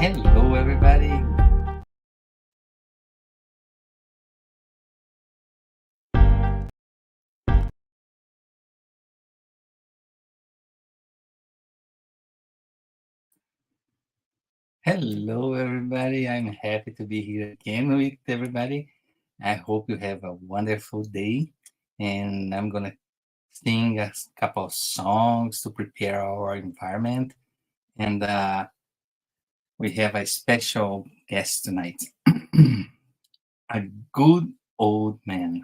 Hello, everybody. Hello, everybody. I'm happy to be here again with everybody. I hope you have a wonderful day. And I'm going to sing a couple of songs to prepare our environment. And we have a special guest tonight a good old man.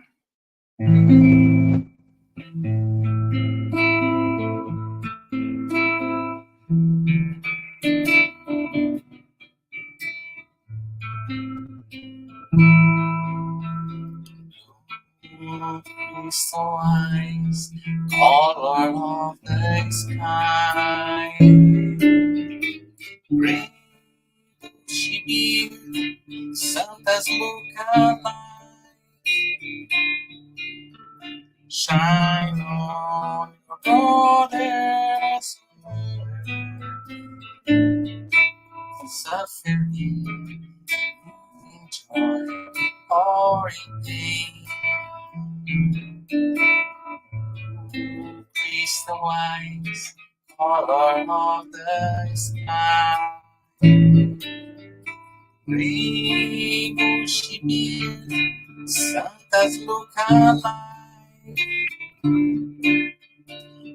Crystal eyes, color of the sky. Great she Santa's look alike. Shine on your brothers, suffering in joy or in pain. Crystal eyes, color of the sky. Rainbow she Santa's look alike.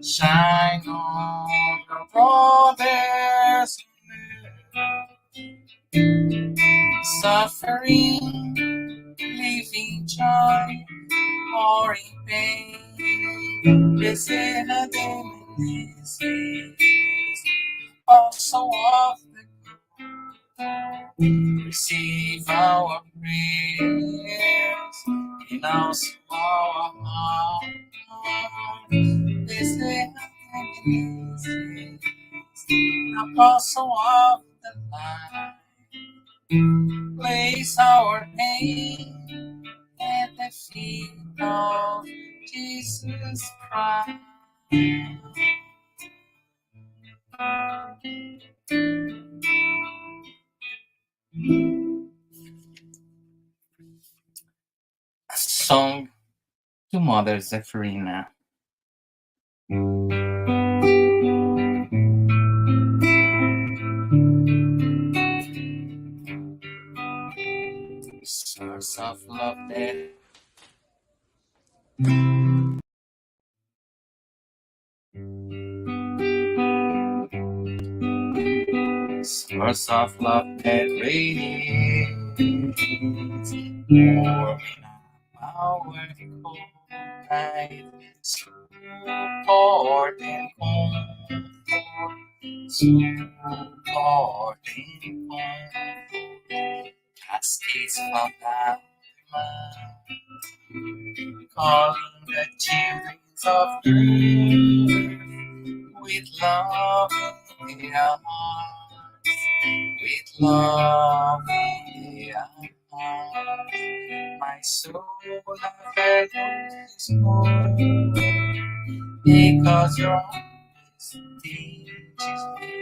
Shine on your brothers, suffering, living joy, or in pain. Blessed are them in this age, also of the receive our prayers, and also our heart. Blessed are them in this age, apostle of the light. Place our pain at the feet of Jesus Christ. A song to Mother Zephyrina. Source of love that source of love that radiates warm in our cold night, support and comfort, support and comfort, cascades from the mountain, calling the children of earth with love in their hearts, with love in their hearts. My soul never loses hope, because your eyes teaches me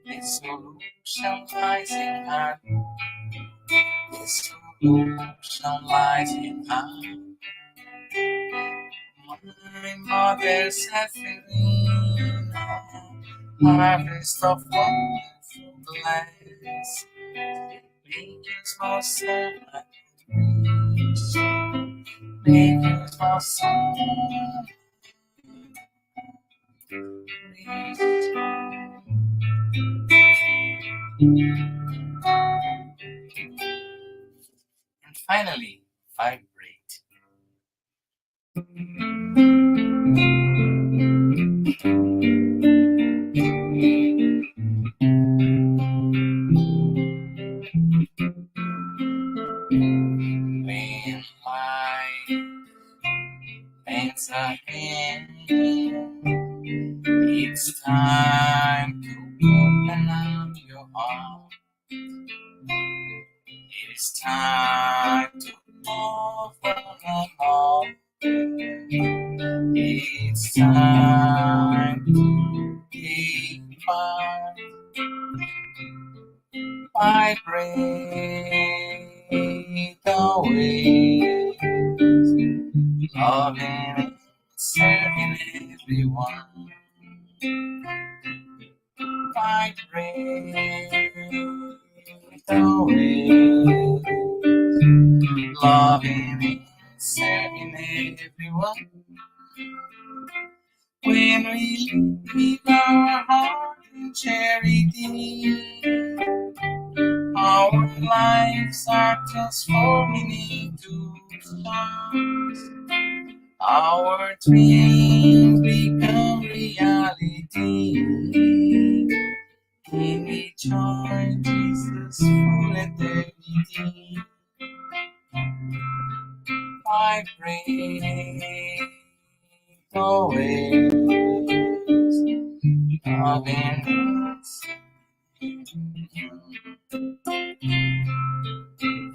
the solution lies in our home. The solution lies in our home. My mother's Zephyrina, harvest of wonderful glass, angels for summer breeze, angels for summer breeze. And finally, vibrate. When life bends again, it's time to open up your heart. It's time to love one another. It's time to take part. vibrate always, loving and serving everyone. Vibrate always, loving and serving everyone. When we leave our heart in charity, our lives are transforming into songs. Our dreams become reality. And we join Jesus for eternity. Vibrate always, loving us.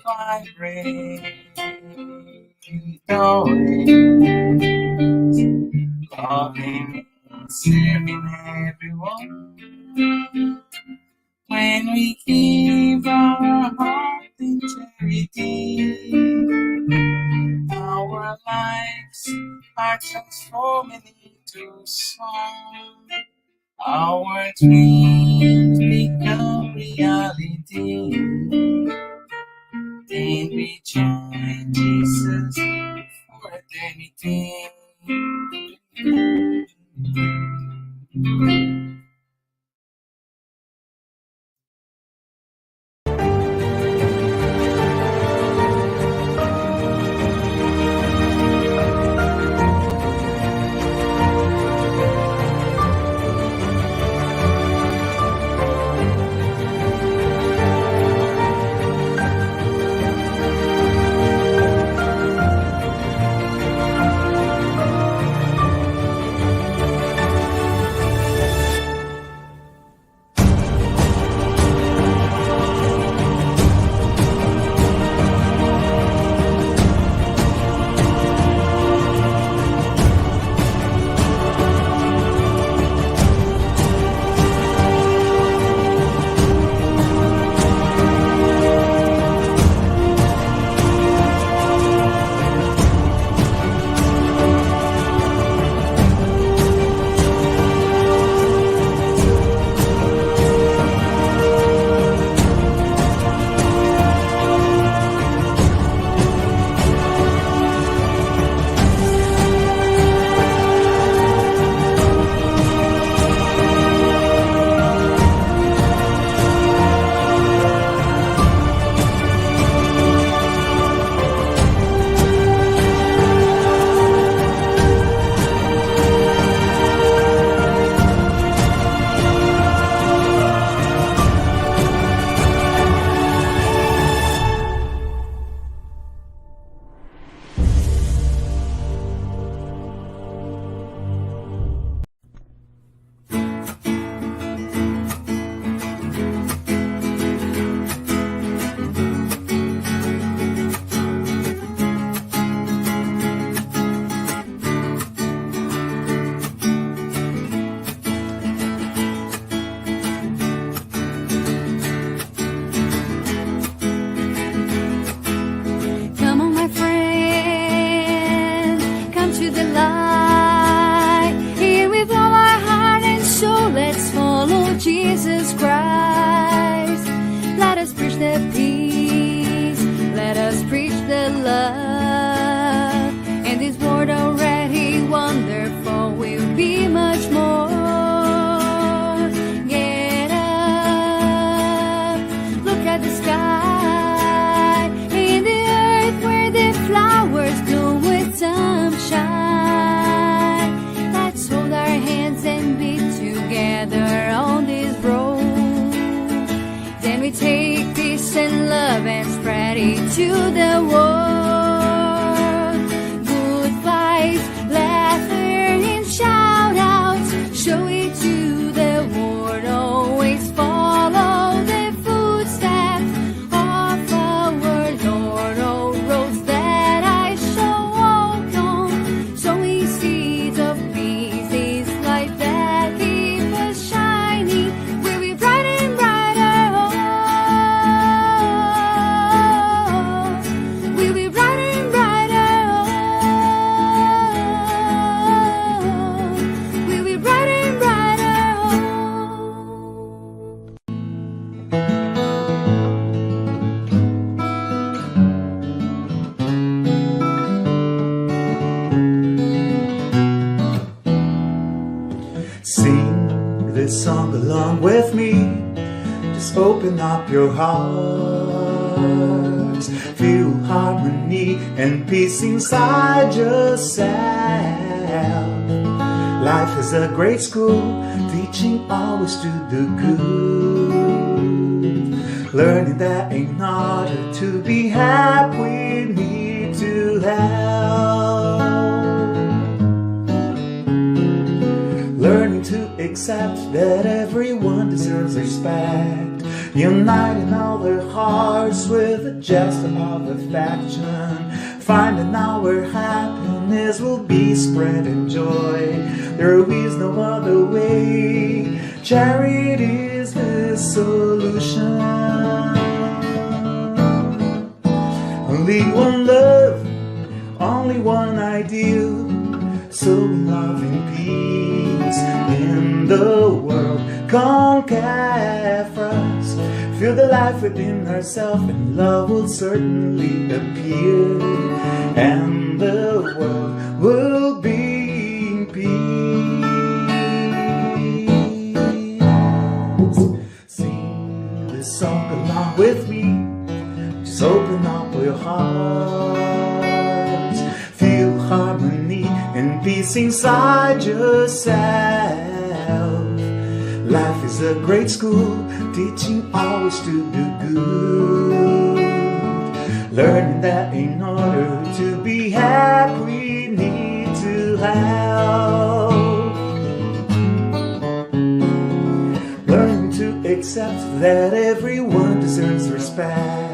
Vibrate always, loving and serving everyone. When we give our heart in charity, our lives are transforming into song. Our dreams become reality. And we join Jesus for eternity. To the world, good vibes, laughter and shout outs, show it to the world, always follow the footsteps of our Lord, all roads that I shall walk on, sowing seeds of peace, this light that keep us shining, will be bright and brighter. Oh, Sing this song along with me. Just open up your hearts. Feel harmony and peace inside yourself. Life is a great school, teaching always to do good. Learning that in order to be happy, we need to help. Learning to accept that everyone deserves respect. Uniting all their hearts with a gesture of affection. Finding our happiness will be spreading joy. There is no other way. Charity is the solution. Only one love, only one ideal. So love and peace in the world. Conquer us. Feel the life within ourselves, and love will certainly appear. And the world will be in peace. Sing this song along with me. Just open up your hearts. Feel harmony and peace inside yourself. Life is a great school, teaching always to do good. Learning that in order to be happy, we need to help. Learning to accept that everyone deserves respect.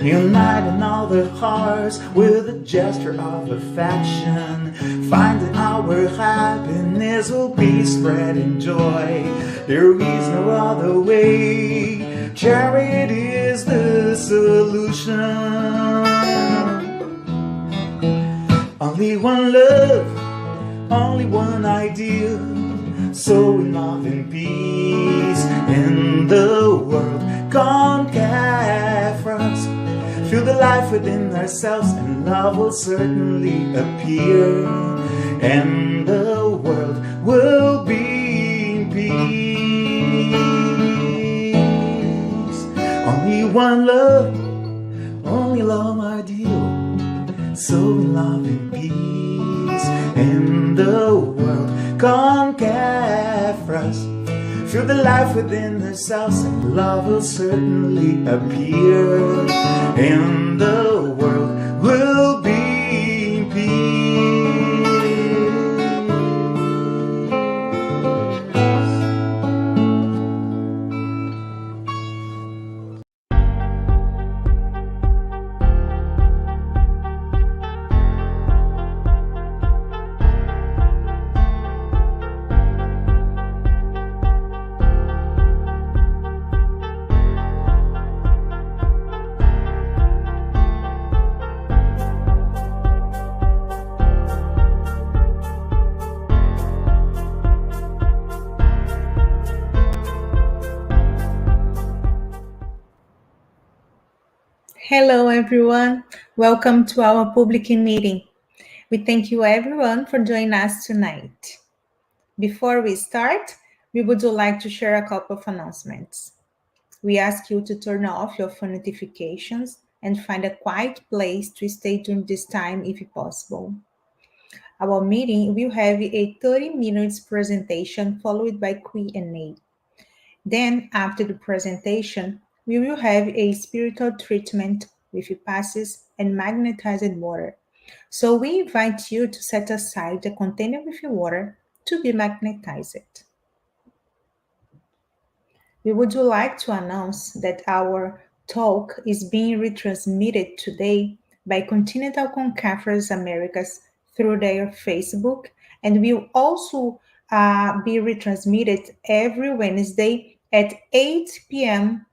Uniting all their hearts with a gesture of affection. Finding our happiness will be spreading joy. There is no other way. Charity is the solution. Only one love, only one ideal. So in love and peace in the world. Conquer us. Feel the life within ourselves, and love will certainly appear. And the world will be in peace. Only one love, only love ideal. So love and peace in the world. Conquer us. Feel the life within ourselves, and love will certainly appear. And the world will be in peace. Hello, everyone. Welcome to our public meeting. We thank you, everyone, for joining us tonight. Before we start, we would like to share a couple of announcements. We ask you to turn off your phone notifications and find a quiet place to stay during this time if possible. Our meeting will have a 30 minutes presentation followed by Q&A. Then, after the presentation, we will have a spiritual treatment with passes and magnetized water. So we invite you to set aside a container with water to be magnetized. We would like to announce that our talk is being retransmitted today by Continental Conference Americas through their Facebook, and will also be retransmitted every Wednesday at 8 p.m.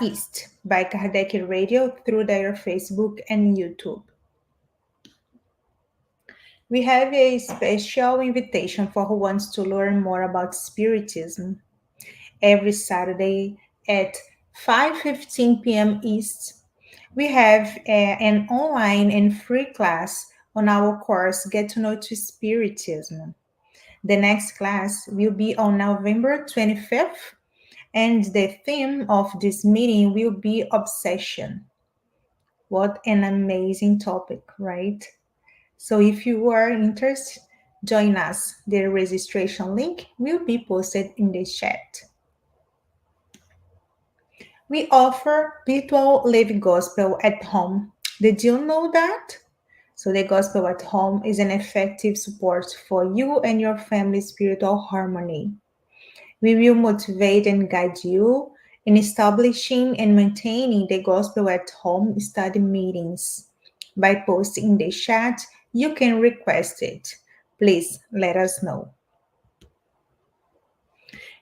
East by Kardec Radio through their Facebook and YouTube. We have a special invitation for who wants to learn more about Spiritism. Every Saturday at 5:15 p.m. East, we have an online and free class on our course, Get to Know to Spiritism. The next class will be on November 25th, and the theme of this meeting will be obsession. What an amazing topic, right? So if you are interested, join us. The registration link will be posted in the chat. We offer virtual live gospel at home. Did you know that? So the gospel at home is an effective support for you and your family's spiritual harmony. We will motivate and guide you in establishing and maintaining the gospel at home study meetings. By posting in the chat, you can request it. Please let us know.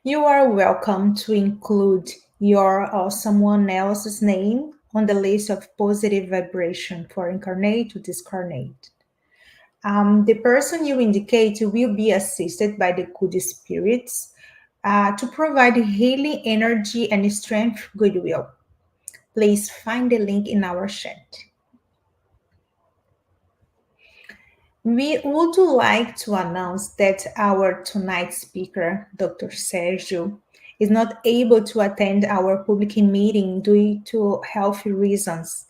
You are welcome to include your or someone else's name on the list of positive vibration for incarnate to discarnate. The person you indicate will be assisted by the good spirits to provide healing energy and strength goodwill. Please find the link in our chat. We would like to announce that our tonight's speaker, Dr. Sergio, is not able to attend our public meeting due to health reasons.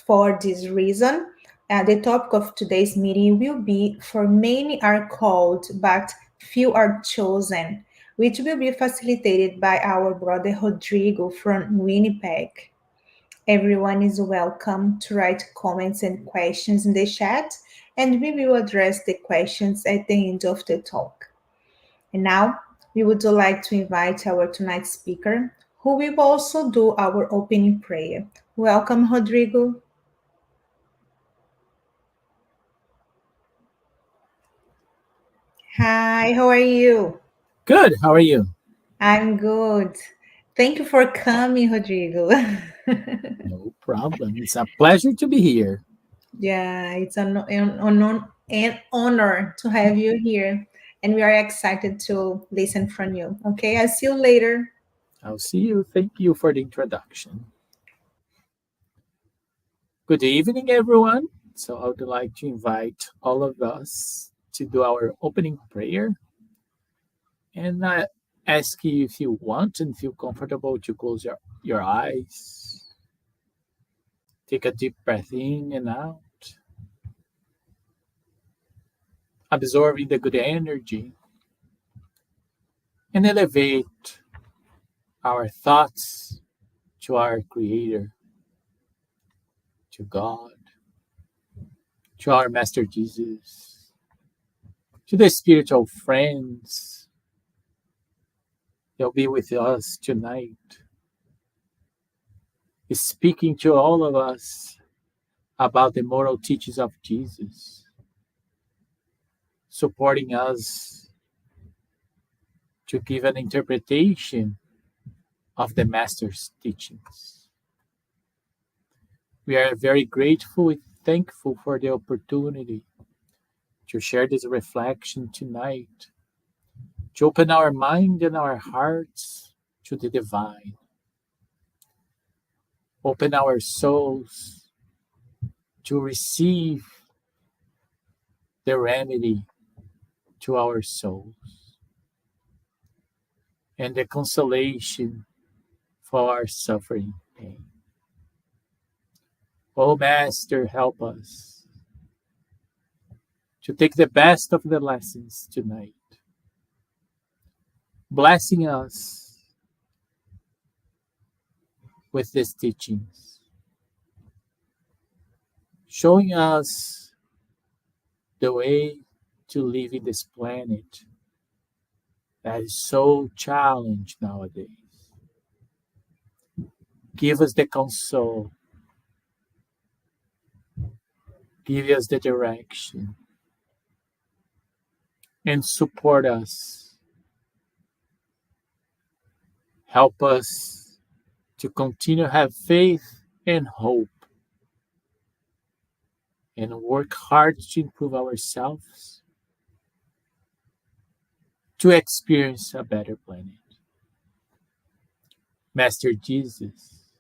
For this reason, the topic of today's meeting will be For Many Are Called, but Few Are Chosen, which will be facilitated by our brother Rodrigo from Winnipeg. Everyone is welcome to write comments and questions in the chat, and we will address the questions at the end of the talk. And now, we would like to invite our tonight's speaker, who will also do our opening prayer. Welcome, Rodrigo. Hi, how are you? Good. How are you? I'm good. Thank you for coming, Rodrigo. No problem. It's a pleasure to be here. Yeah, it's an honor to have you here, and we are excited to listen from you. Okay, I'll see you later. I'll see you. Thank you for the introduction. Good evening, everyone. So, I would like to invite all of us to do our opening prayer. And I ask you if you want and feel comfortable to close your eyes. Take a deep breath in and out, absorbing the good energy, and elevate our thoughts to our Creator, to God, to our Master Jesus, to the spiritual friends that'll be with us tonight, is speaking to all of us about the moral teachings of Jesus, supporting us to give an interpretation of the Master's teachings. We are very grateful and thankful for the opportunity to share this reflection tonight, to open our mind and our hearts to the divine, open our souls to receive the remedy to our souls and the consolation for our suffering pain. Oh, Master, help us to take the best of the lessons tonight, blessing us with these teachings, showing us the way to live in this planet that is so challenged nowadays. Give us the console, give us the direction, and support us. Help us to continue to have faith and hope and work hard to improve ourselves to experience a better planet. Master Jesus,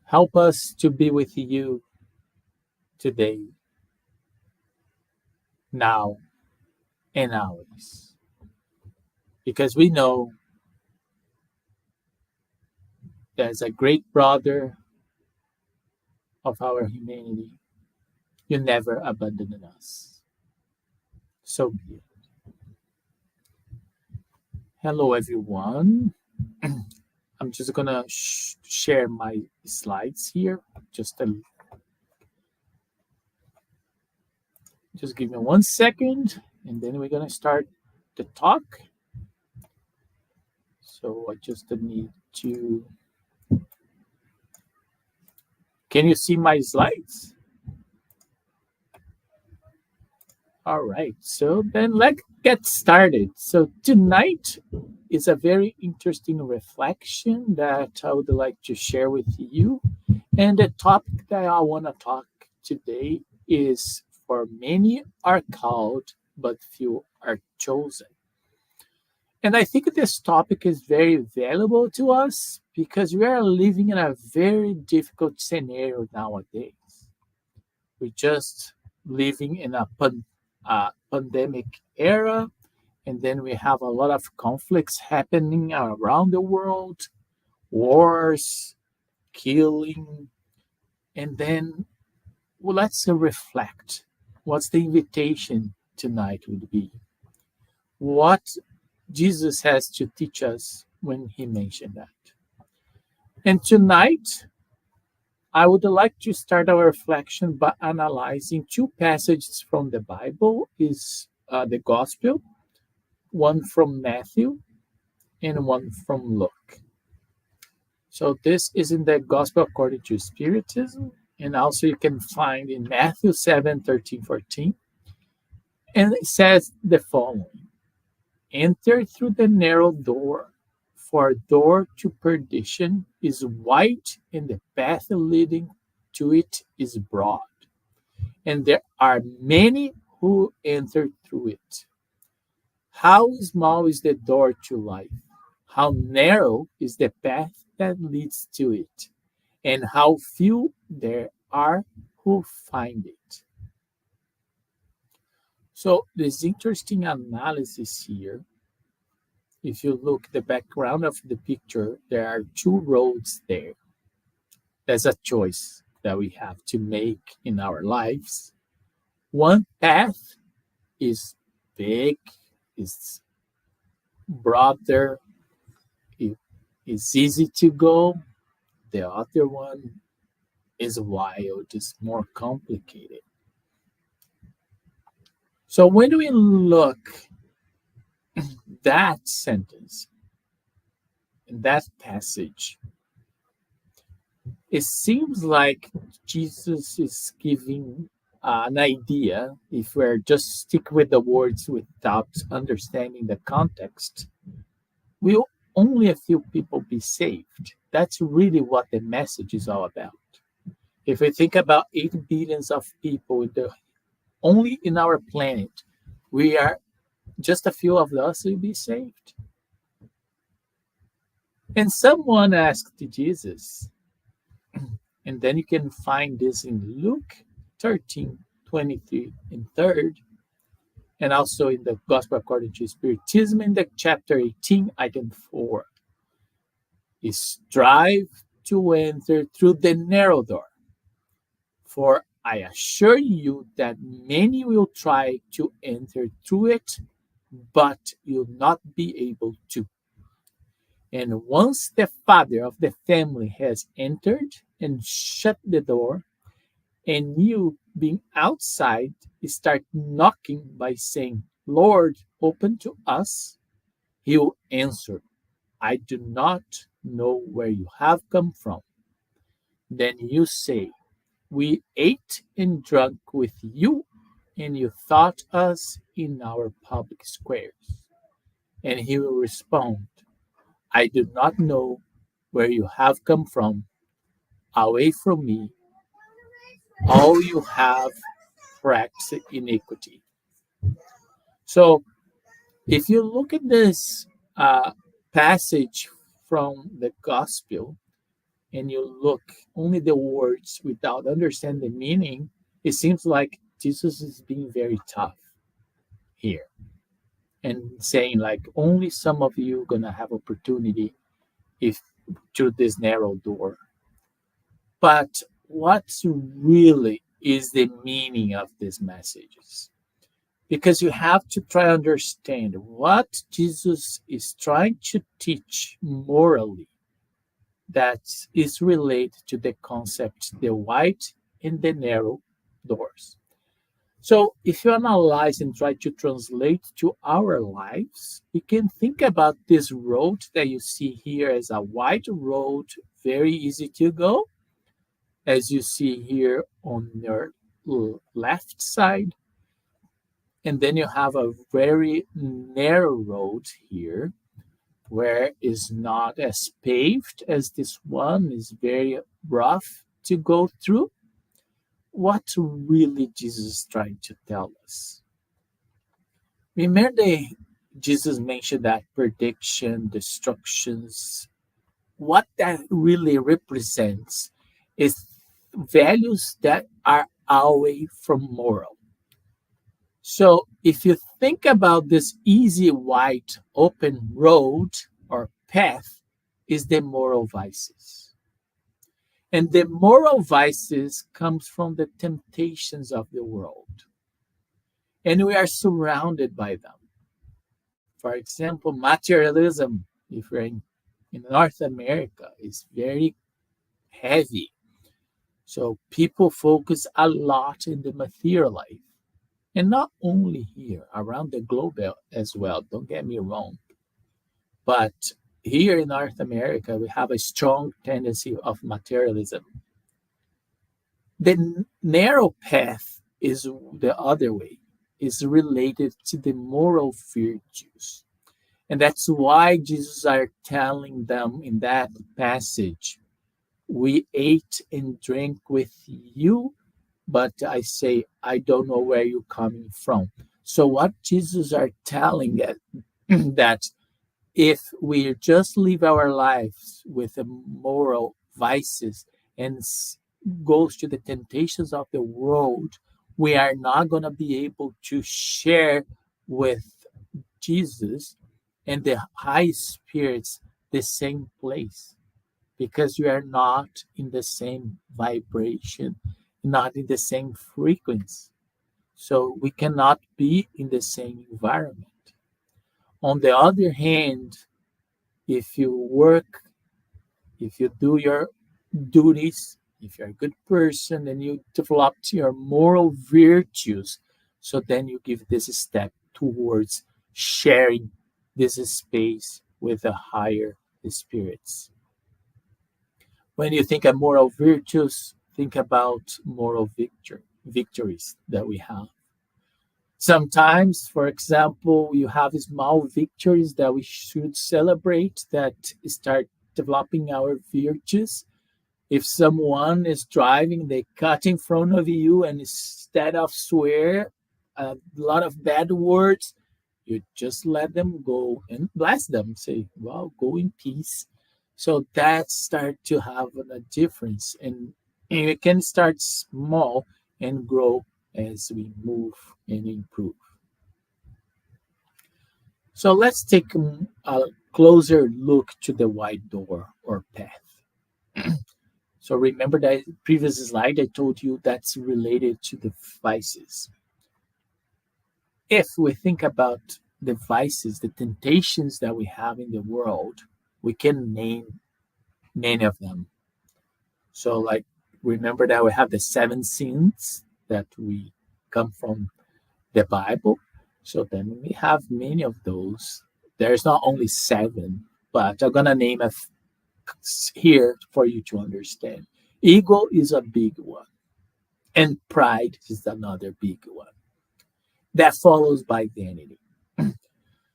help us to be with you today. now and always. Because we know there's a great brother of our humanity. You never abandoned us. So be it. Hello, everyone. I'm just gonna share my slides here. Just give me 1 second, and then we're gonna start the talk. So I just need to. Can you see my slides? All right. So then let's get started. So tonight is a very interesting reflection that I would like to share with you. And the topic that I want to talk today is for many are called, but few are chosen. And I think this topic is very valuable to us because we are living in a very difficult scenario nowadays. We're just living in a pandemic era, and then we have a lot of conflicts happening around the world, wars, killing, and then let's reflect. What's the invitation tonight would be? What Jesus has to teach us when he mentioned that. And tonight, I would like to start our reflection by analyzing two passages from the Bible, is the Gospel, one from Matthew and one from Luke. So this is in the Gospel according to Spiritism, and also you can find in Matthew 7, 13, 14. And it says the following: enter through the narrow door, for door to perdition is wide, and the path leading to it is broad, and there are many who enter through it. How small is the door to life? How narrow is the path that leads to it? And how few there are who find it. So this interesting analysis here, if you look at the background of the picture, there are two roads there. There's a choice that we have to make in our lives. One path is big, is broader, it is easy to go. The other one is wild, it's more complicated. So when we look that sentence, in that passage, it seems like Jesus is giving an idea. If we're just stick with the words without understanding the context, will only a few people be saved. That's really what the message is all about. If we think about 8 billions of people only in our planet, we are just a few of us will be saved. And someone asked Jesus, and then you can find this in Luke 13, 23 and 3rd, and also in the Gospel according to Spiritism in the chapter 18, item 4. Is strive to enter through the narrow door. For I assure you that many will try to enter through it, but will not be able to. And once the father of the family has entered and shut the door, and you, being outside, start knocking by saying, Lord, open to us, he will answer, I do not know where you have come from. Then you say, we ate and drank with you, and you taught us in our public squares. And he will respond, I do not know where you have come from. Away from me, all you have practiced iniquity. So if you look at this passage from the gospel, and you look only the words without understanding the meaning, it seems like Jesus is being very tough. here, and saying like only some of you gonna have opportunity if through this narrow door. But what really is the meaning of these messages? Because you have to try to understand what Jesus is trying to teach morally that is related to the concept the wide and the narrow doors. So if you analyze and try to translate to our lives, we can think about this road that you see here as a wide road, very easy to go, as you see here on your left side. And then you have a very narrow road here where is not as paved as this one, is very rough to go through. What really Jesus is trying to tell us? Remember Jesus mentioned that prediction, destructions. What that really represents is values that are away from moral. So if you think about this easy, wide, open road or path, is the moral vices. And the moral vices comes from the temptations of the world. And we are surrounded by them. For example, materialism, if you're in North America, is very heavy. So people focus a lot in the material life. And not only here, around the globe as well, don't get me wrong. But here in North America, we have a strong tendency of materialism. The narrow path is the other way, is related to the moral virtues. And that's why Jesus are telling them in that passage, we ate and drank with you, but I say, I don't know where you're coming from. So what Jesus are telling it, that if we just live our lives with the moral vices and goes to the temptations of the world, we are not going to be able to share with Jesus and the high spirits the same place, because we are not in the same vibration, not in the same frequency. So we cannot be in the same environment. On the other hand, if you work, if you do your duties, if you're a good person, and you develop your moral virtues, so then you give this step towards sharing this space with the higher spirits. When you think of moral virtues, think about moral victories that we have. Sometimes, for example, you have small victories that we should celebrate that start developing our virtues. If someone is driving, they cut in front of you, and instead of swear a lot of bad words, you just let them go and bless them. Say, well, go in peace. So that start to have a difference, and it can start small and grow as we move and improve. So let's take a closer look to the wide door or path. So remember that previous slide I told you that's related to the vices. If we think about the vices, the temptations that we have in the world, we can name many of them. So like remember that we have the 7 sins that we come from the Bible. So then we have many of those. There's not only 7, but I'm gonna name here for you to understand. Ego is a big one, and pride is another big one. That follows by vanity.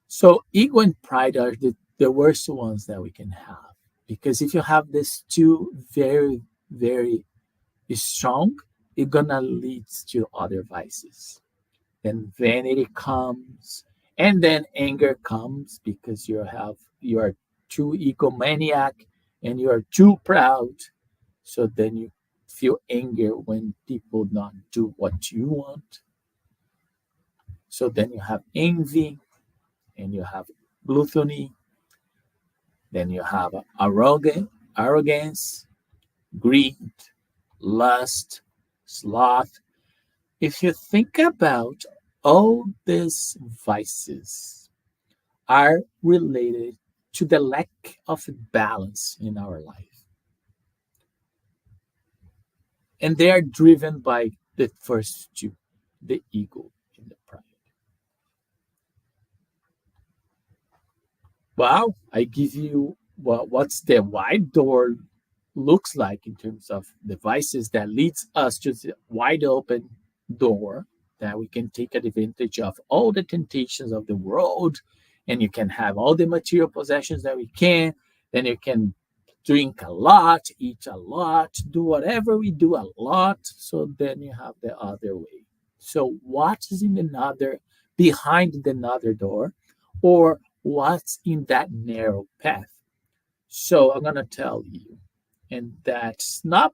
So ego and pride are the worst ones that we can have, because if you have these two very, very strong, it's gonna lead to other vices. Then vanity comes, and then anger comes because you are too egomaniac and you are too proud. So then you feel anger when people not do what you want. So then you have envy, and you have gluttony, then you have arrogance, greed, lust, sloth. If you think about all these vices are related to the lack of balance in our life. And they are driven by the first two, the ego and the pride. Well, I give you what's the wide door looks like in terms of devices that leads us to the wide open door that we can take advantage of all the temptations of the world, and you can have all the material possessions that we can. Then you can drink a lot, eat a lot, do whatever we do a lot. So then you have the other way. So what is in another behind the another door, or what's in that narrow path? So I'm gonna tell you, and that's not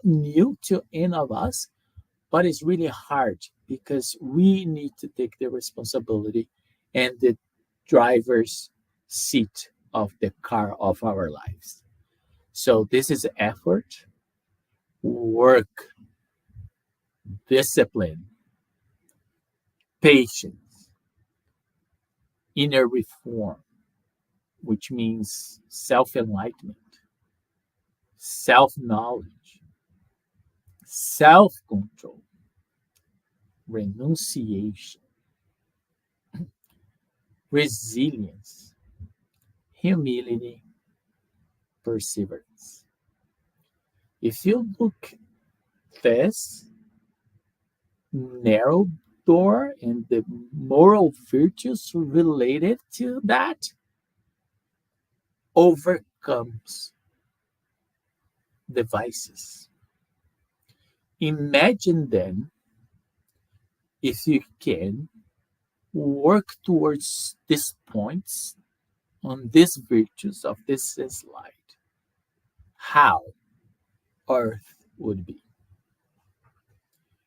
new to any of us, but it's really hard because we need to take the responsibility and the driver's seat of the car of our lives. So this is effort, work, discipline, patience, inner reform, which means self-enlightenment, self-knowledge, self-control, renunciation, resilience, humility, perseverance. If you look this narrow door and the moral virtues related to that overcomes the vices. Imagine then if you can work towards these points on these virtues of this slide, how earth would be.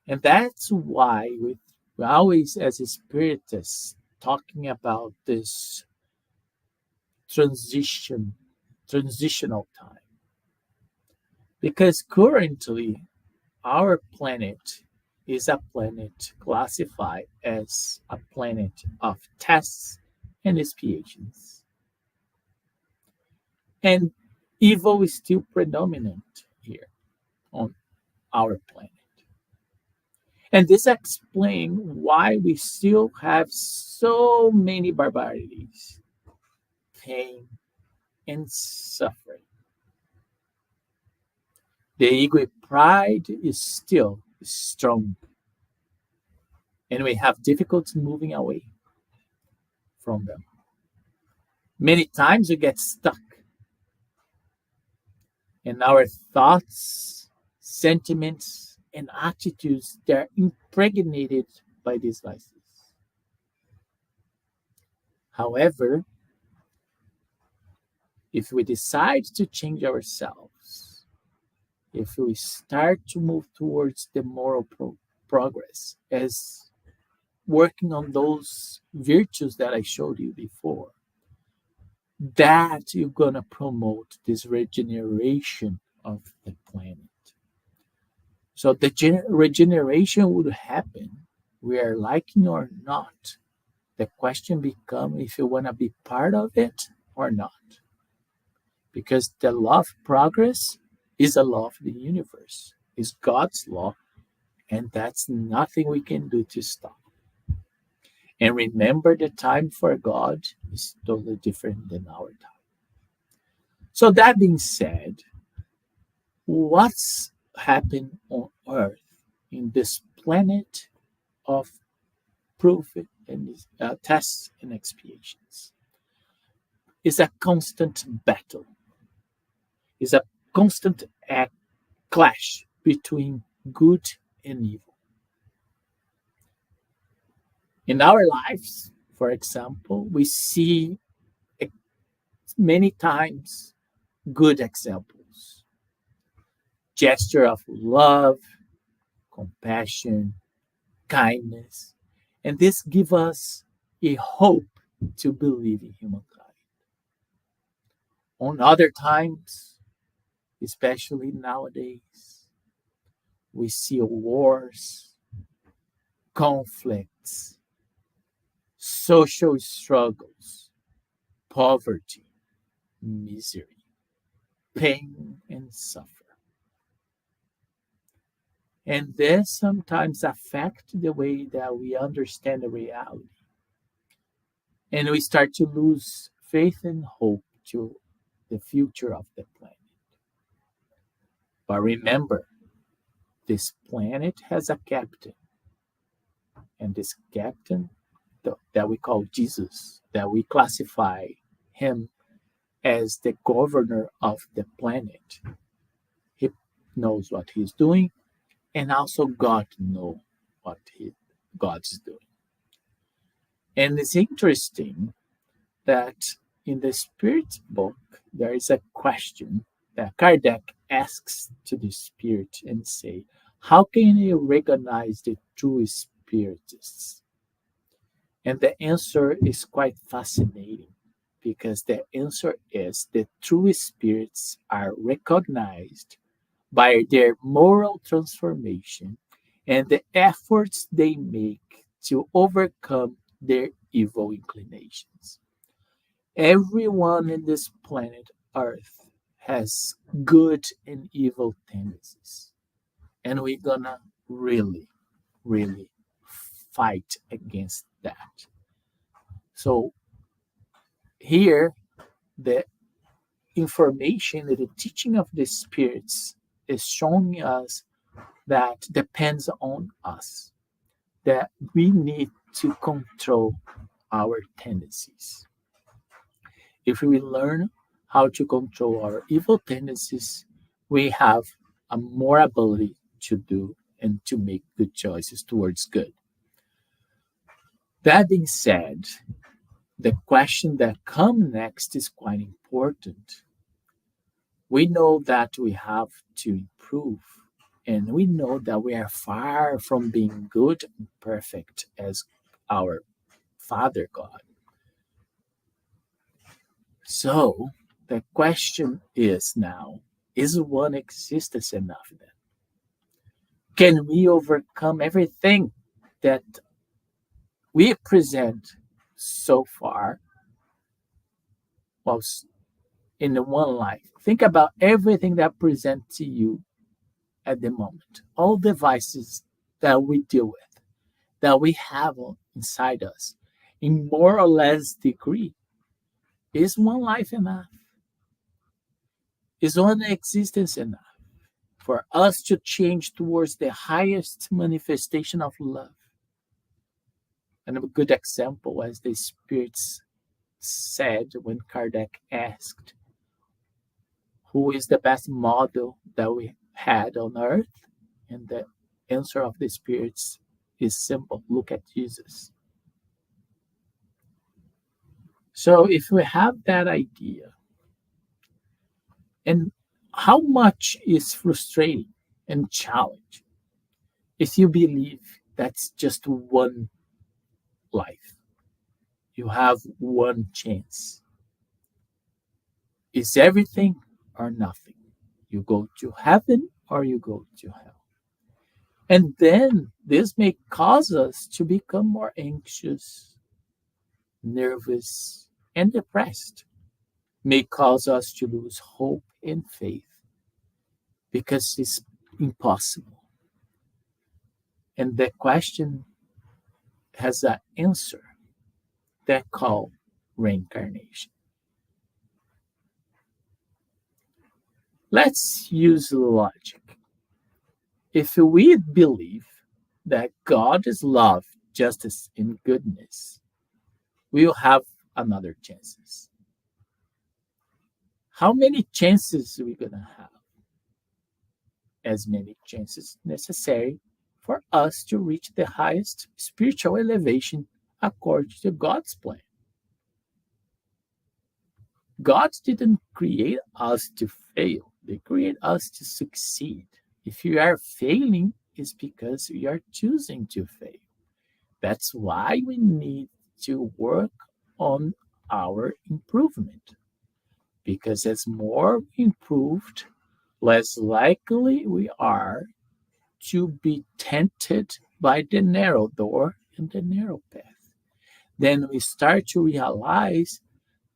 And that's why we always, as a spiritist, talking about this transitional time. Because currently, our planet is a planet classified as a planet of tests and expiations. And evil is still predominant here on our planet. And this explains why we still have so many barbarities, pain, and suffering. The ego pride is still strong, and we have difficulty moving away from them. Many times we get stuck, and our thoughts, sentiments, and attitudes, they're impregnated by these vices. However, if we decide to change ourselves, if we start to move towards the moral progress as working on those virtues that I showed you before, that you're going to promote this regeneration of the planet. So the regeneration would happen, we are liking or not. The question becomes if you want to be part of it or not. Because the law of progress is a law of the universe, is God's law, and that's nothing we can do to stop. And remember, the time for God is totally different than our time. So that being said, what's happened on Earth in this planet of proof and tests and expiations is a constant battle, is a constant clash between good and evil. In our lives, for example, we see many times good examples, gesture of love, compassion, kindness, And this gives us a hope to believe in humankind. On other times, especially nowadays, we see wars, conflicts, social struggles, poverty, misery, pain, and suffering. And this sometimes affects the way that we understand the reality. And we start to lose faith and hope to the future of the planet. But remember, this planet has a captain. And this captain that we call Jesus, that we classify him as the governor of the planet. He knows what he's doing, and also God knows what God's doing. And it's interesting that in the Spirit book, there is a question that Kardec asks to the Spirit and say, how can you recognize the true Spiritists? And the answer is quite fascinating, because the answer is the true spirits are recognized by their moral transformation and the efforts they make to overcome their evil inclinations. Everyone in this planet Earth has good and evil tendencies, and we're gonna really, really fight against that. So here, the information, the teaching of the spirits is showing us that depends on us, that we need to control our tendencies. If we learn how to control our evil tendencies, we have a more ability to do and to make good choices towards good. That being said, the question that comes next is quite important. We know that we have to improve, and we know that we are far from being good and perfect as our Father God. So the question is now, is one existence enough then? Can we overcome everything that we present so far? Well, in the one life, think about everything that presents to you at the moment, all devices that we deal with, that we have inside us, in more or less degree. Is one life enough? Is one existence enough for us to change towards the highest manifestation of love? And a good example, as the spirits said when Kardec asked, who is the best model that we had on earth? And the answer of the spirits is simple: look at Jesus. So if we have that idea, and how much is frustrating and challenging if you believe that's just one life, you have one chance. Is everything or nothing. You go to heaven or you go to hell. And then this may cause us to become more anxious, nervous, and depressed. May cause us to lose hope and faith because it's impossible. And the question has an answer that called reincarnation. Let's use logic. If we believe that God is love, justice, and goodness, we'll have another chances. How many chances are we going to have? As many chances necessary for us to reach the highest spiritual elevation according to God's plan. God didn't create us to fail. They create us to succeed. If you are failing, it's because you are choosing to fail. That's why we need to work on our improvement. Because as more improved, less likely we are to be tempted by the narrow door and the narrow path. Then we start to realize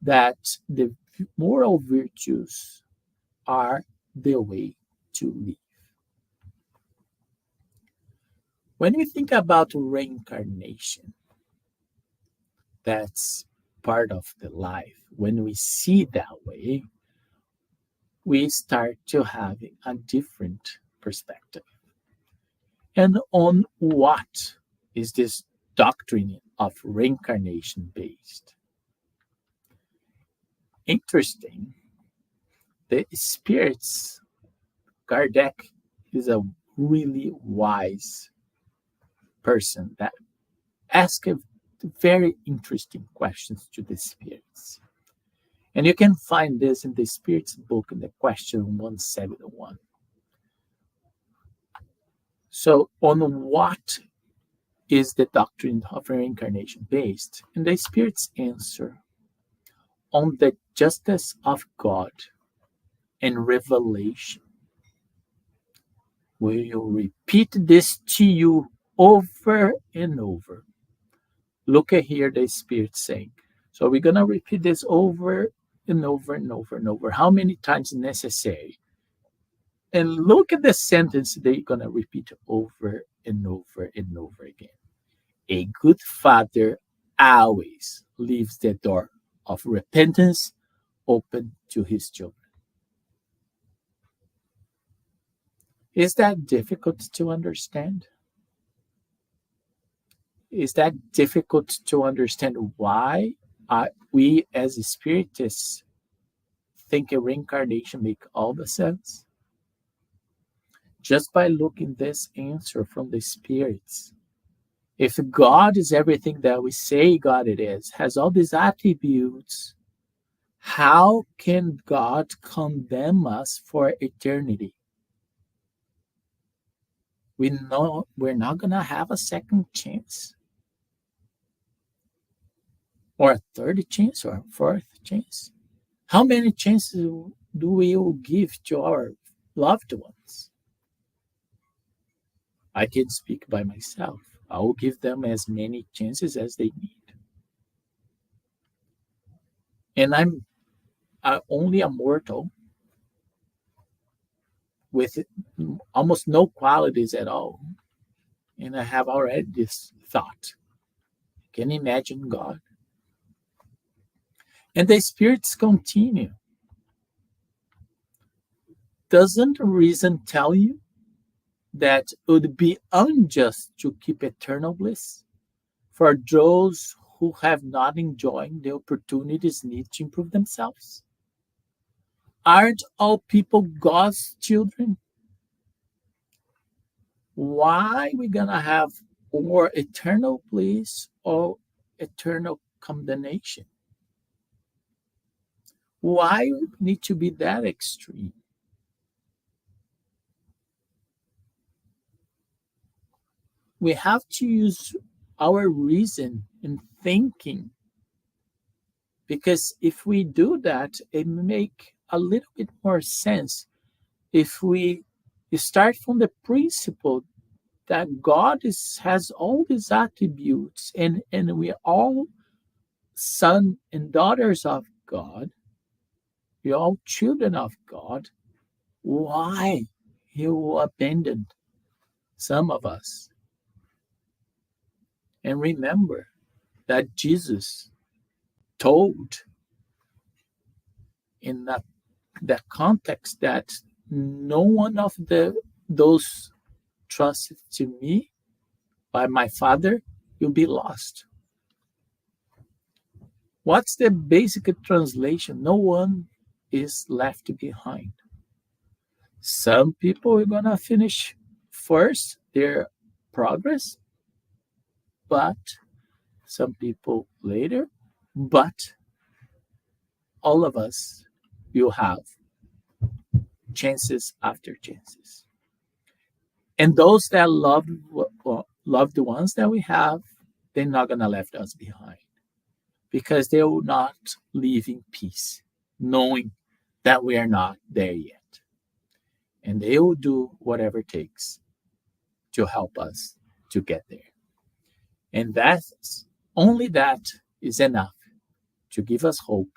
that the moral virtues are the way to live. When we think about reincarnation, that's part of the life. When we see that way, we start to have a different perspective. And on what is this doctrine of reincarnation based? Interesting. The spirits, Kardec is a really wise person that asks very interesting questions to the spirits. And you can find this in the Spirits book in the question 171. So, on what is the doctrine of reincarnation based? And the spirits answer on the justice of God and revelation. Will repeat this to you over and over. Look at here the spirit saying. So we're going to repeat this over and over and over and over. How many times necessary? And look at the sentence they're going to repeat over and over and over again. A good father always leaves the door of repentance open to his children. Is that difficult to understand? Is that difficult to understand why we as spiritists think a reincarnation makes all the sense? Just by looking this answer from the spirits. If God is everything that we say God it is, has all these attributes, how can God condemn us for eternity? We know we're not going to have a second chance, or a third chance, or a fourth chance. How many chances do we give to our loved ones? I can speak by myself. I will give them as many chances as they need. And I'm only a mortal with almost no qualities at all. And I have already this thought. Can you imagine God? And the spirits continue. Doesn't reason tell you that it would be unjust to keep eternal bliss for those who have not enjoyed the opportunities needed to improve themselves? Aren't all people God's children? Why are we going to have more eternal bliss or eternal condemnation? Why need to be that extreme? We have to use our reason in thinking, because if we do that, it make a little bit more sense if we start from the principle that God has all these attributes, and we are all sons and daughters of God. We are all children of God. Why He will abandon some of us? And remember that Jesus told in that context that no one of those trusted to me by my Father will be lost. What's the basic translation? No one is left behind. Some people are going to finish first their progress, but some people later, but all of us will have chances after chances. And those that love the ones that we have, they're not going to left us behind, because they will not live in peace, knowing that we are not there yet. And they will do whatever it takes to help us to get there. And that's only that is enough to give us hope,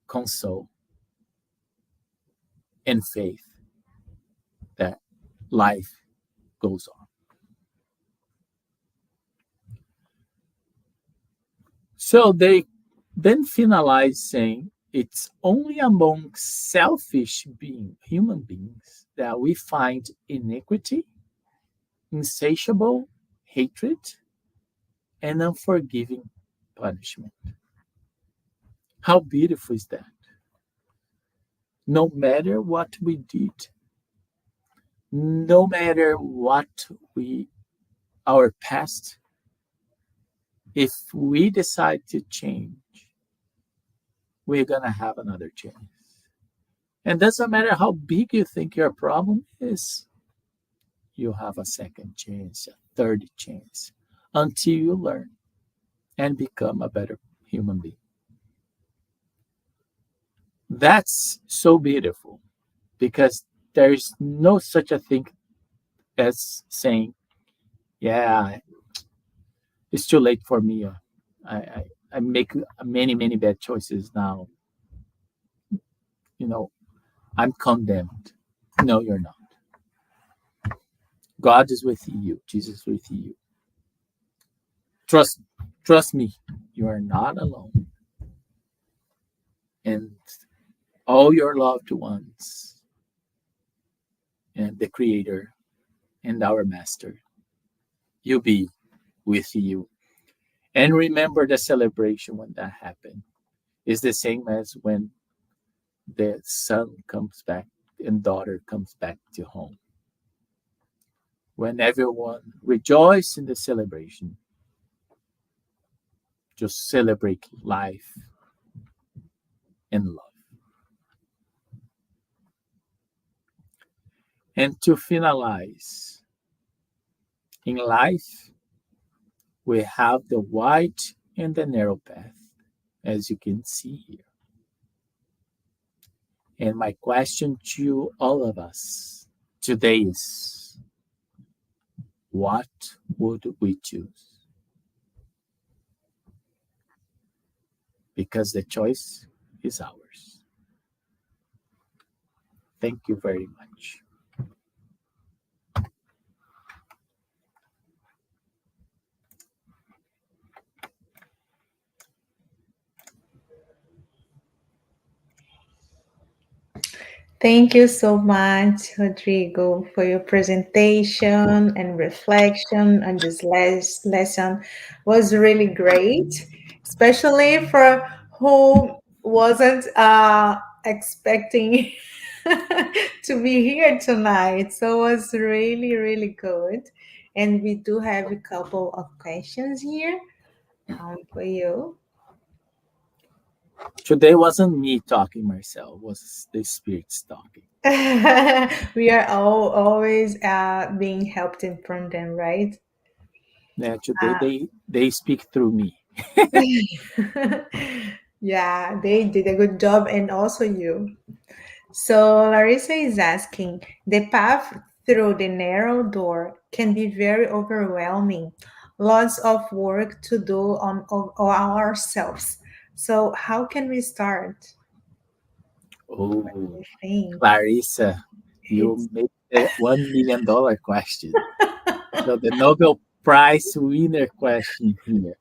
console, and faith that life goes on. So they then finalize saying, it's only among selfish human beings that we find iniquity, insatiable hatred, and unforgiving punishment. How beautiful is that? No matter what we did, no matter what our past, if we decide to change, we're going to have another chance. And doesn't matter how big you think your problem is, you have a second chance, a third chance, until you learn and become a better human being. That's so beautiful, because there's no such a thing as saying, yeah, it's too late for me. I make many, many bad choices now. I'm condemned. No, you're not. God is with you. Jesus is with you. Trust me, you are not alone. And all your loved ones and the Creator and our Master, you'll be with you. And remember, the celebration when that happened is the same as when the son comes back and daughter comes back to home. When everyone rejoices in the celebration, just celebrate life and love. And to finalize, in life, we have the wide and the narrow path, as you can see here. And my question to all of us today is, what would we choose? Because the choice is ours. Thank you very much. Thank you so much, Rodrigo, for your presentation and reflection on this last lesson. Was really great, especially for who wasn't expecting to be here tonight. So it was really, really good. And we do have a couple of questions here for you. Today wasn't me talking, Marcel, was the spirits talking. We are all always being helped in from them, right? Yeah, today they speak through me. Yeah, they did a good job, and also you. So Larissa is asking, the path through the narrow door can be very overwhelming. Lots of work to do on ourselves. So how can we start? What do Oh, you think? Clarissa, It's you made the $1 million question. So the Nobel Prize winner question here.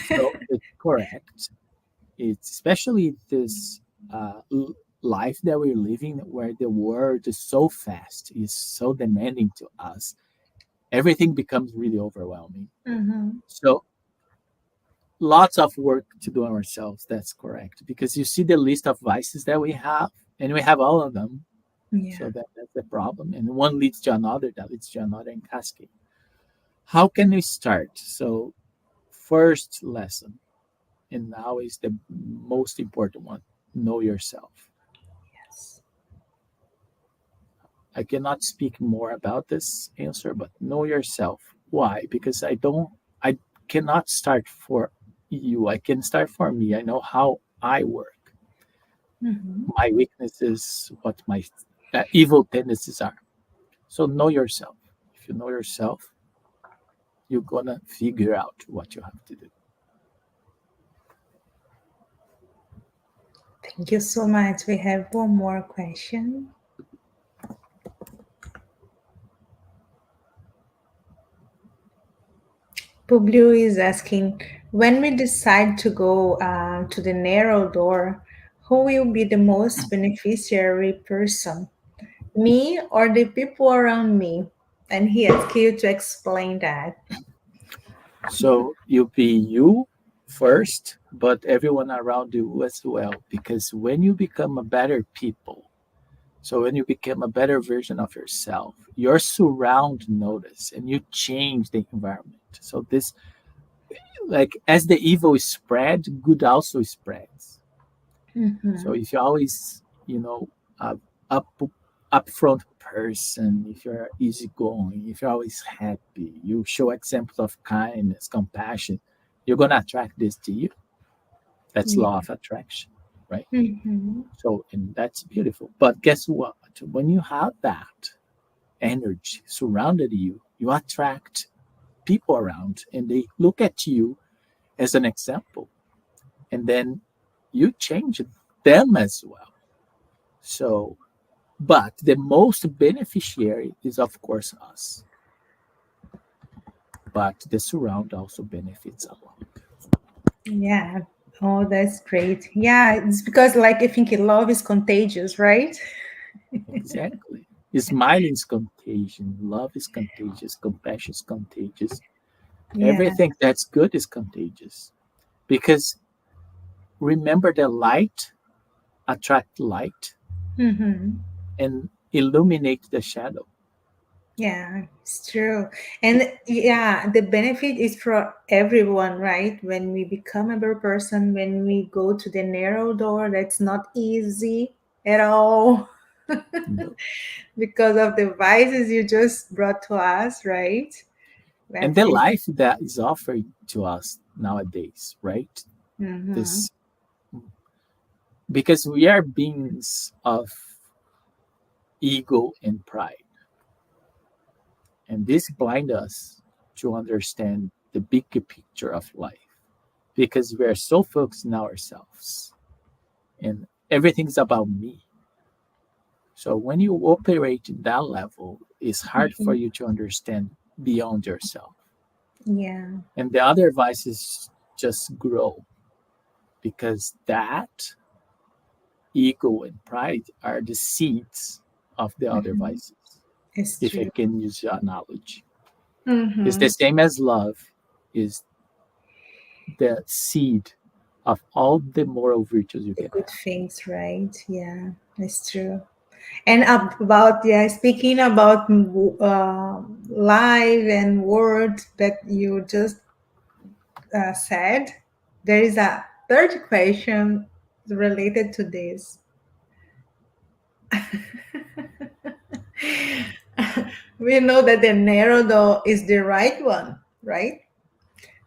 So it's correct. It's especially this life that we're living, where the world is so fast, is so demanding to us. Everything becomes really overwhelming. Mhm. So lots of work to do on ourselves. That's correct. Because you see the list of vices that we have, and we have all of them. Yeah. So that's the problem. And one leads to another, that leads to another, and cascade. How can we start? So first lesson, and now is the most important one: know yourself. Yes. I cannot speak more about this answer, but know yourself. Why? Because I cannot start for you. I can start for me. I know how I work. Mhm. My weaknesses, what my evil tendencies are. So know yourself. If you know yourself, you're gonna figure out what you have to do. Thank you so much. We have one more question. Publio is asking, when we decide to go to the narrow door, who will be the most beneficiary person? Me or the people around me? And he asks you to explain that. So you be you first, but everyone around you as well. Because when you become a better people, so when you become a better version of yourself, your surround notice and you change the environment. So this, like as the evil is spread, good also spreads. So Mhm. if you're always, a up upfront person, if you're easygoing, if you're always happy, you show examples of kindness, compassion, you're gonna attract this to you. That's Yeah. law of attraction, right? Mhm. So, and that's beautiful. But guess what? When you have that energy surrounded you, you attract people around and they look at you as an example. And then you change them as well. So, but the most beneficiary is, of course, us. But the surround also benefits a lot. Yeah. Oh, that's great. Yeah, it's because like I think love is contagious, right? Exactly. Smiling is contagion. Love is contagious. Compassion is contagious. Yeah. Everything that's good is contagious. Because remember, the light attract light Mm-hmm. and illuminate the shadow. Yeah, it's true. And yeah, the benefit is for everyone, right? When we become a better person, when we go to the narrow door, that's not easy at all No. because of the vices you just brought to us, right? And That's the it. life that is offered to us nowadays, right? Mm-hmm. This, because we are beings of ego and pride. And this blind us to understand the bigger picture of life because we are so focused on ourselves and everything's about me. So when you operate in that level, it's hard for you to understand beyond yourself. Yeah. And the other vices just grow because that ego and pride are the seeds of the other Mm-hmm. vices, It's if I true. can use your analogy. It's Mm-hmm. the same as love is the seed of all the moral virtues you The can good have. things, right? Yeah, it's true. And about yeah, speaking about live and word that you just said, there is a third question related to this. We know that the narrow door is the right one, right?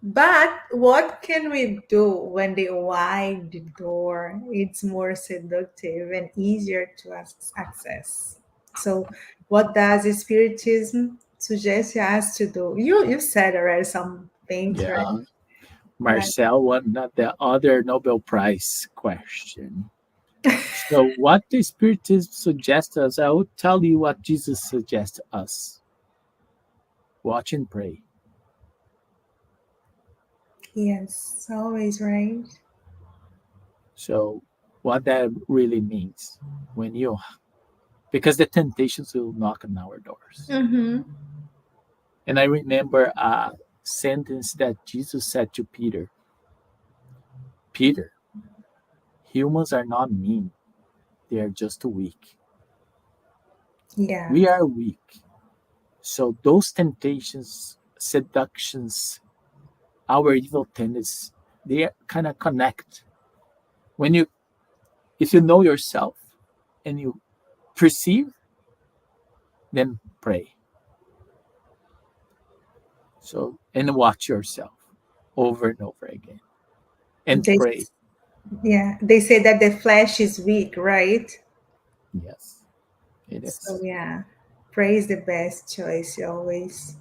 But what can we do when the wide door is more seductive and easier to access? So, what does Spiritism suggest us to do? You said already some things, right? Yeah. But Marcel won the other Nobel Prize question. So, what the Spiritism suggests us, I will tell you what Jesus suggests us: watch and pray. yes, always right. So, what that really means when you, because the temptations will knock on our doors. Mm-hmm. And I remember a sentence that Jesus said to Peter: Peter, humans are not mean, they are just weak. Yeah. We are weak. So those temptations, seductions, our evil tendencies, they kind of connect. When you, if you know yourself and you perceive, then pray. So and watch yourself. over and over again and They, pray. yeah, they say that the flesh is weak, right? Yes, it So is. yeah, pray is the best choice always.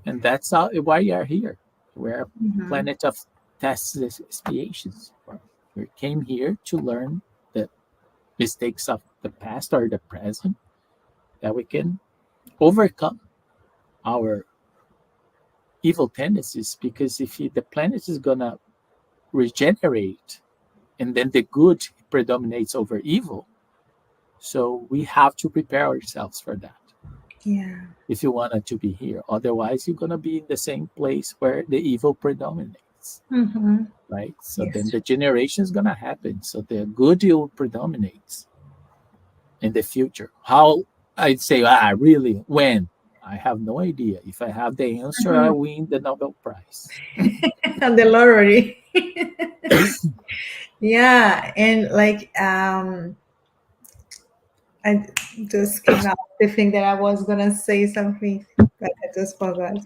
And that's how, why you are here. We're a Mhm. planet of tests and expiations. We came here to learn the mistakes of the past or the present that we can overcome our evil tendencies. Because if the planet is going to regenerate and then the good predominates over evil, so we have to prepare ourselves for that Yeah. if you wanted to be here. Otherwise, you're going to be in the same place where the evil predominates, Mm-hmm. right? So then Yes. the generation is going to happen. So the good will predominate in the future. How? I'd say, really, when? I have no idea. If I have the answer, I Mhm. win the Nobel Prize. And the lottery. Yeah, and like I just came out the thing that I was gonna say something, but I just forgot.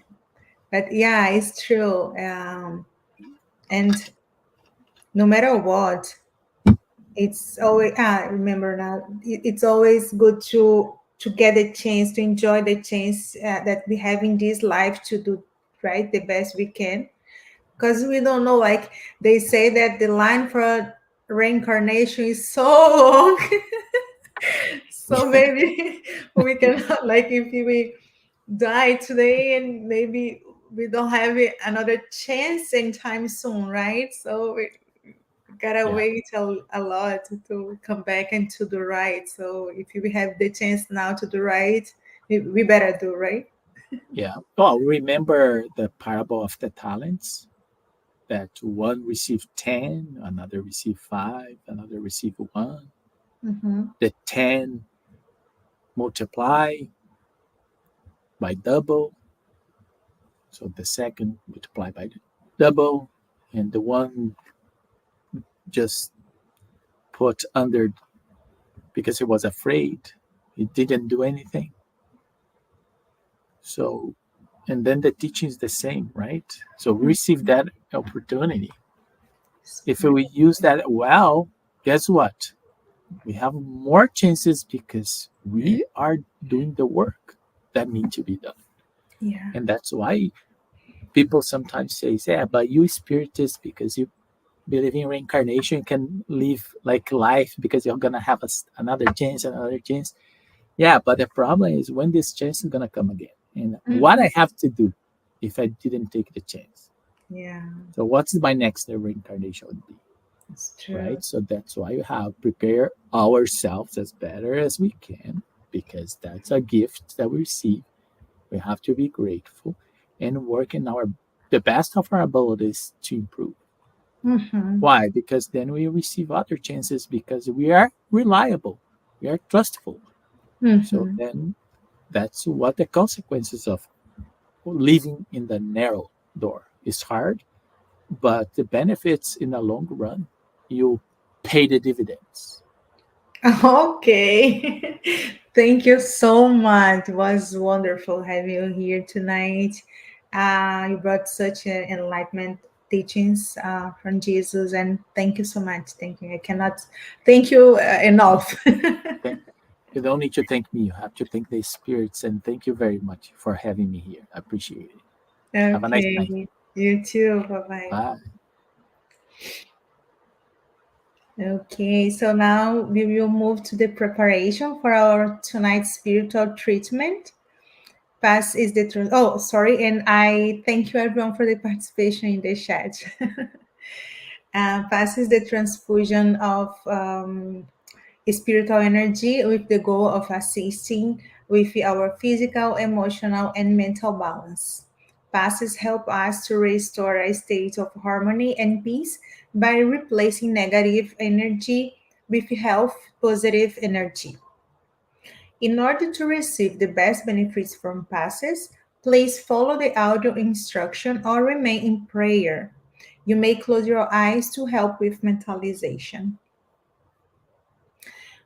But yeah, it's true. And no matter what, it's always remember now. It's always good to get a chance to enjoy the chance that we have in this life to do right the best we can, because we don't know. Like they say that the line for reincarnation is so long. So maybe we can like if we die today and maybe we don't have another chance anytime soon, right? So we gotta Yeah, wait a lot to come back and to do right. So if we have the chance now to do right, we better do right. yeah. Well, remember the parable of the talents? That one received 10, another received 5, another received 1. Mm-hmm. The 10 multiply by double. So the second multiply by double. And the one just put under because he was afraid. He didn't do anything. So, and then the teaching is the same, right? So we receive that opportunity. If Spirit. we use that well, guess what? We have more chances because we are doing the work that need to be done. Yeah. And that's why people sometimes say, yeah, but you spiritist because you believe in reincarnation can live like life because you're gonna have another chance, another chance. Yeah, but the problem is when this chance is gonna come again, and what Mhm. I have to do if I didn't take the chance. Yeah, So what's my next reincarnation would be, it's true. right? So that's why we have prepare ourselves as better as we can because that's a gift that we receive. We have to be grateful and work in our the best of our abilities to improve. Mm-hmm. Why? Because then we receive other chances because we are reliable, we are trustful. So Mm-hmm. then that's what the consequences of living in the narrow door is hard, but the benefits in the long run, you pay the dividends. Okay. Thank you so much. It was wonderful having you here tonight. You brought such enlightenment teachings from Jesus, and thank you so much. Thank you. I cannot thank you enough. Thank, you don't need to thank me, you have to thank the spirits, and thank you very much for having me here. I appreciate it. Have a nice night. Okay. You too. Bye bye. Bye. Okay, so now we will move to the preparation for our tonight's spiritual treatment. Pass is the oh, sorry, and I thank you everyone for the participation in the chat. Pass is the transfusion of spiritual energy with the goal of assisting with our physical, emotional, and mental balance. Passes help us to restore a state of harmony and peace by replacing negative energy with health positive energy. In order to receive the best benefits from passes, please follow the audio instruction or remain in prayer. You may close your eyes to help with mentalization.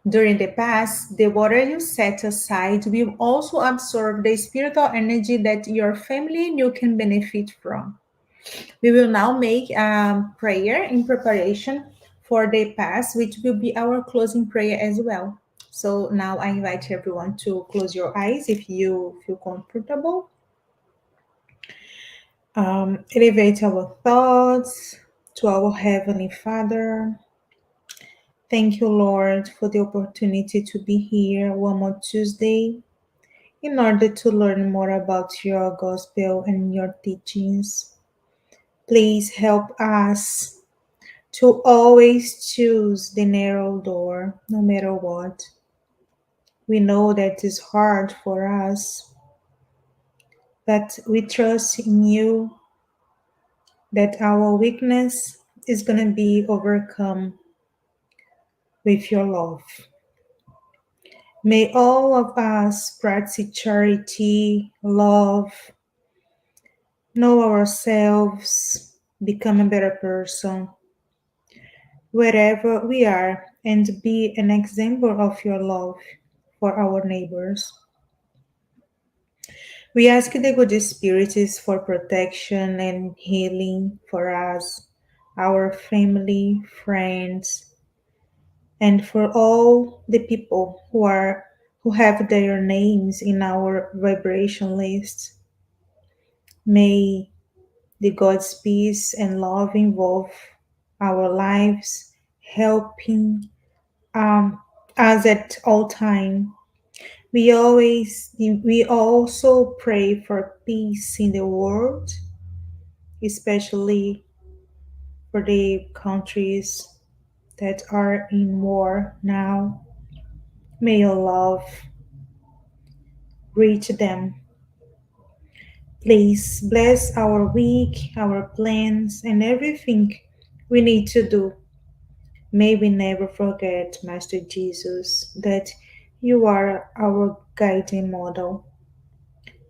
During the pass, the water you set aside will also absorb the spiritual energy that your family and you can benefit from. We will now make a prayer in preparation for the past, which will be our closing prayer as well. So now I invite everyone to close your eyes if you feel comfortable. Elevate our thoughts to our Heavenly Father. Thank you, Lord, for the opportunity to be here one more Tuesday in order to learn more about your gospel and your teachings. Please help us to always choose the narrow door, no matter what. We know that it's hard for us, but we trust in you that our weakness is going to be overcome with your love. May all of us practice charity, love, know ourselves, become a better person wherever we are, and be an example of your love for our neighbors. We ask the good spirits for protection and healing for us, our family, friends, and for all the people who have their names in our vibration list. May the God's peace and love involve our lives, helping us at all time. We also pray for peace in the world, especially for the countries that are in war now. May your love reach them. Please bless our week, our plans, and everything we need to do. May we never forget, Master Jesus, that you are our guiding model.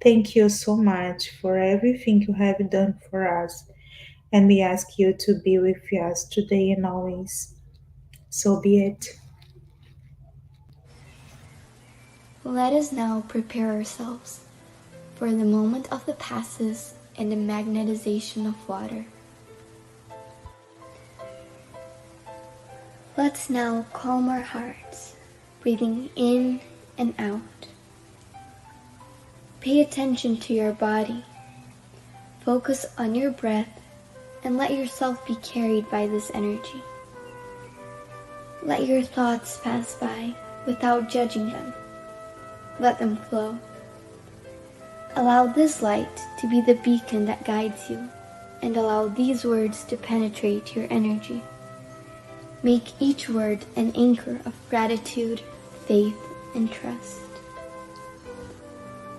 Thank you so much for everything you have done for us, and we ask you to be with us today and always. So be it. Let us now prepare ourselves for the moment of the passes and the magnetization of water. Let's now calm our hearts, breathing in and out. Pay attention to your body. Focus on your breath and let yourself be carried by this energy. Let your thoughts pass by without judging them. Let them flow. Allow this light to be the beacon that guides you, and allow these words to penetrate your energy. Make each word an anchor of gratitude, faith, and trust.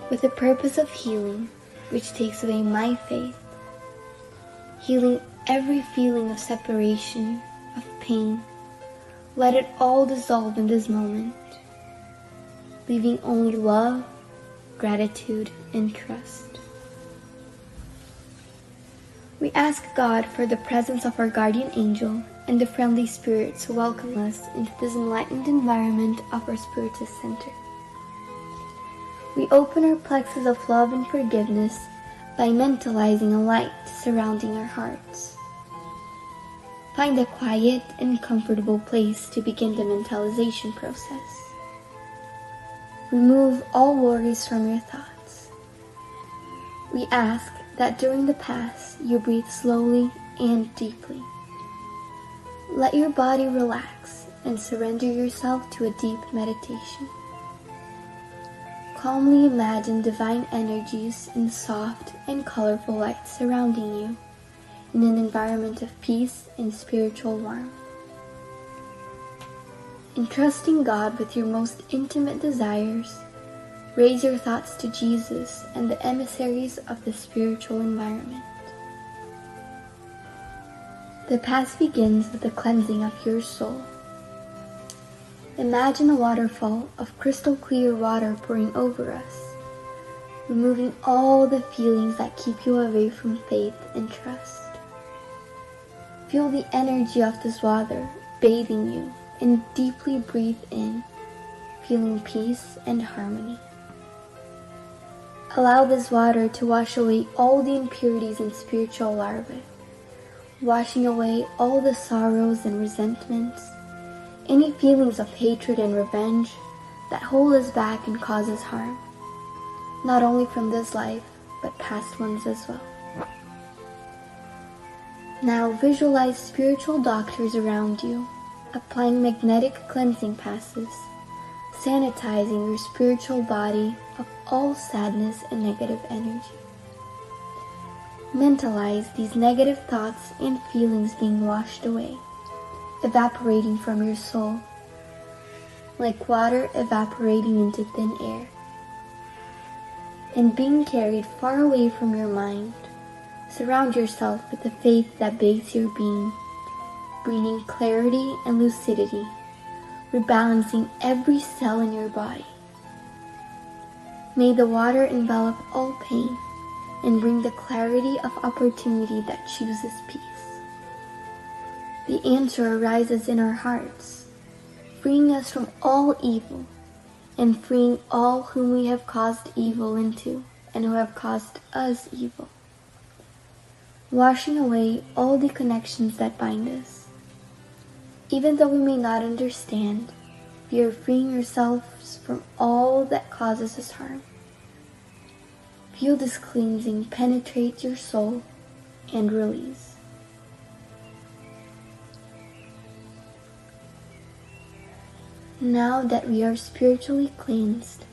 With the purpose of healing, which takes away my faith, healing every feeling of separation, of pain, let it all dissolve in this moment, leaving only love, gratitude, and trust. We ask God for the presence of our guardian angel and the friendly spirits who welcome us into this enlightened environment of our Spiritist Center. We open our plexus of love and forgiveness by mentalizing a light surrounding our hearts. Find a quiet and comfortable place to begin the mentalization process. Remove all worries from your thoughts. We ask that during the pass you breathe slowly and deeply. Let your body relax and surrender yourself to a deep meditation. Calmly imagine divine energies in soft and colorful light surrounding you in an environment of peace and spiritual warmth. Entrusting God with your most intimate desires, raise your thoughts to Jesus and the emissaries of the spiritual environment. The path begins with the cleansing of your soul. Imagine a waterfall of crystal clear water pouring over us, removing all the feelings that keep you away from faith and trust. Feel the energy of this water bathing you and deeply breathe in, feeling peace and harmony. Allow this water to wash away all the impurities and spiritual larvae, washing away all the sorrows and resentments, any feelings of hatred and revenge that hold us back and cause us harm, not only from this life, but past ones as well. Now visualize spiritual doctors around you, applying magnetic cleansing passes, sanitizing your spiritual body of all sadness and negative energy. Mentalize these negative thoughts and feelings being washed away, evaporating from your soul, like water evaporating into thin air, and being carried far away from your mind. Surround yourself with the faith that bathes your being, bringing clarity and lucidity, rebalancing every cell in your body. May the water envelop all pain and bring the clarity of opportunity that chooses peace. The answer arises in our hearts, freeing us from all evil and freeing all whom we have caused evil into and who have caused us evil, washing away all the connections that bind us. Even though we may not understand, we are freeing ourselves from all that causes us harm. Feel this cleansing penetrate your soul and release. Now that we are spiritually cleansed,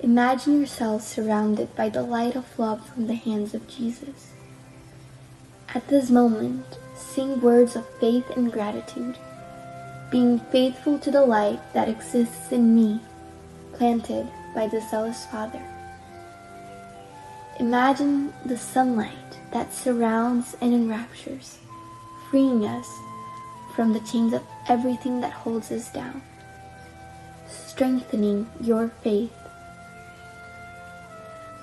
imagine yourself surrounded by the light of love from the hands of Jesus. At this moment, sing words of faith and gratitude, being faithful to the light that exists in me, planted by the Zealous Father. Imagine the sunlight that surrounds and enraptures, freeing us from the chains of everything that holds us down, strengthening your faith.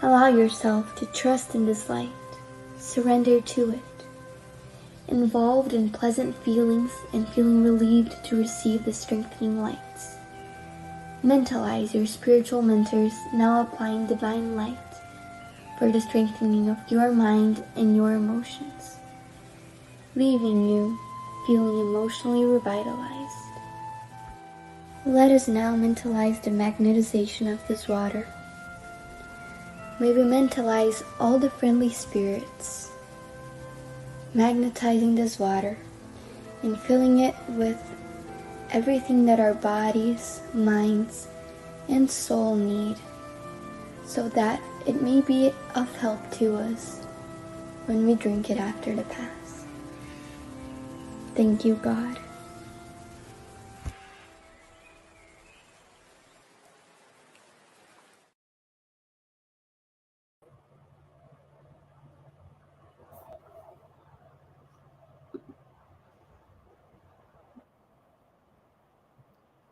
Allow yourself to trust in this light, surrender to it, involved in pleasant feelings and feeling relieved to receive the strengthening lights. Mentalize your spiritual mentors now applying divine light for the strengthening of your mind and your emotions, leaving you feeling emotionally revitalized. Let us now mentalize the magnetization of this water. May we mentalize all the friendly spirits, magnetizing this water and filling it with everything that our bodies, minds, and soul need, so that it may be of help to us when we drink it after the Pass. Thank you, God.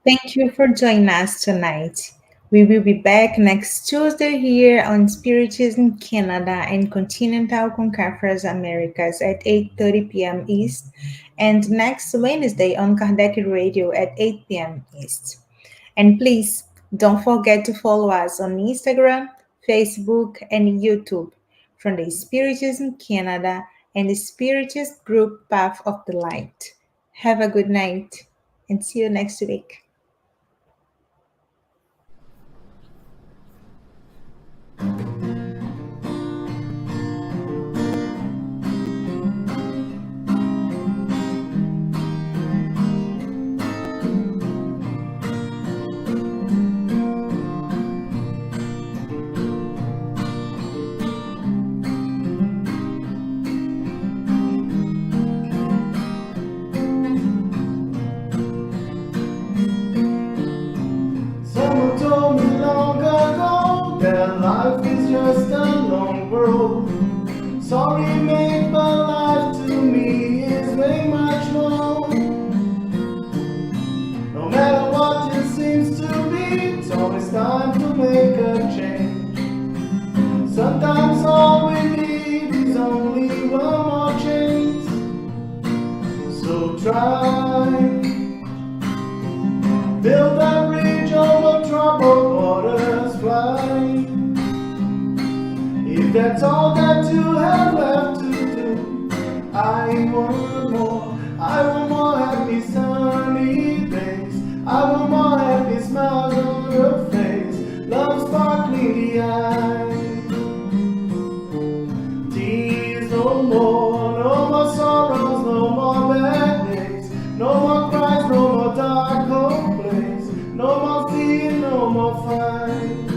Thank you for joining us tonight. We will be back next Tuesday here on Spiritism Canada and Continental Conference Americas at 8:30 p.m. East, and next Wednesday on Kardec Radio at 8 p.m. East. And please don't forget to follow us on Instagram, Facebook, and YouTube from the Spiritism Canada and the Spiritist Group Path of the Light. Have a good night and see you next week. Someone told me long ago that life is just a long road. Sorry, mate, but life to me is way much more. No matter what it seems to be, it's always time to make a change. Sometimes all we need is only one more chance. So try, build a bridge over troubled waters, fly. that's all that you have left to do, I want more. I want more happy sunny days. I want more happy smiles on your face. Love sparkling the eyes. Tears no more. No more sorrows. No more bad days. No more cries. No more dark cold place. No more fear. No more fight.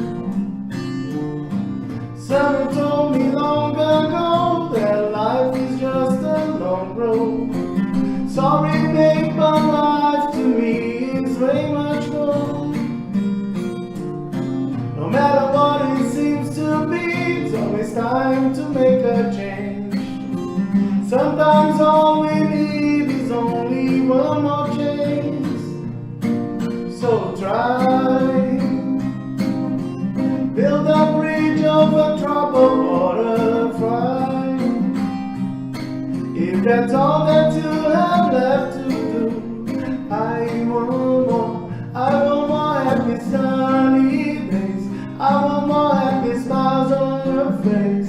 Someone told me long ago that life is just a long road. Sorry, babe, but life to me is way much more. No matter what it seems to be, it's always time to make a change. Sometimes all we need is only one more chance. So try, build a bridge over troubled water, try. If that's all that you have left to do, I want more. I want more happy sunny days. I want more happy smiles on your face.